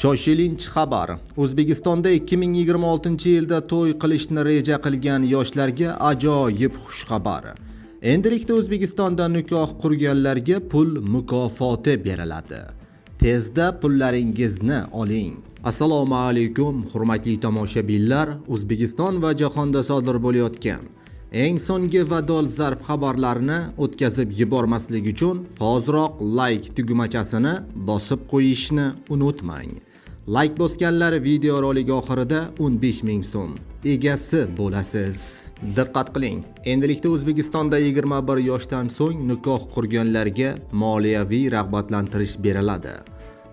Shoshilinch xabar. O'zbekistonda 2026-yilda to'y qilishni reja qilgan yoshlarga ajoyib xushxabar. Endilikda O'zbekistonda nikoh qurganlarga pul mukofoti beriladi. Tezda pullaringizni oling. Assalomu alaykum, hurmatli tomoshabinlar. O'zbekiston va jahonda sodir bo'layotgan eng so'nggi va dolzarb xabarlarni o'tkazib yubormaslik uchun hoziroq like tugmachasini bosib qo'yishni unutmang. Like bosganlar video rolik oxirida 15 ming so'm egasi bo'lasiz. Diqqat qiling. Endilikda O'zbekistonda 21 yoshdan so'ng nikoh qurganlarga moliyaviy rag'batlantirish beriladi.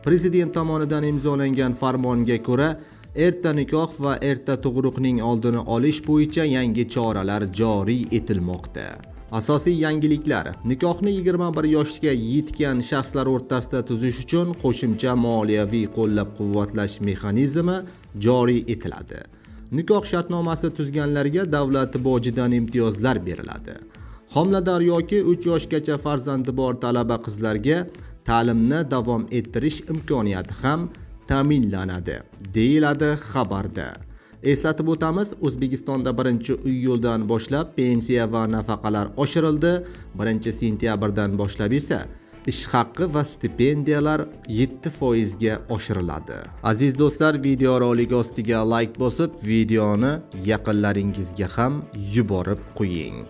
Prezident tomonidan imzolangan farmonga ko'ra, erta nikoh va erta tug'ruqning oldini olish bo'yicha yangi choralar joriy etilmoqda. Asosiy yangiliklar: nikohni 21 yoshga yetgan shaxslar o'rtasida tuzish uchun qo'shimcha moliyaviy qo'llab-quvvatlash mexanizmi joriy etiladi. Nikoh shartnomasi tuzganlarga davlat bojidan imtiyozlar beriladi. Homilador yoki 3 yoshgacha farzandi bor talaba qizlarga ta'limni davom ettirish imkoniyati ham ta'minlanadi, deyiladi xabarda. Eslatib o'tamiz, O'zbekistonda 1-iyuldan boshlab pensiya va nafaqalar oshirildi. 1-sentyabrdan boshlab esa ish haqqi va stipendiyalar 7% ga oshiriladi. Aziz do'stlar, video rolik ostiga like bosib, videoni yaqinlaringizga ham yuborib qo'ying.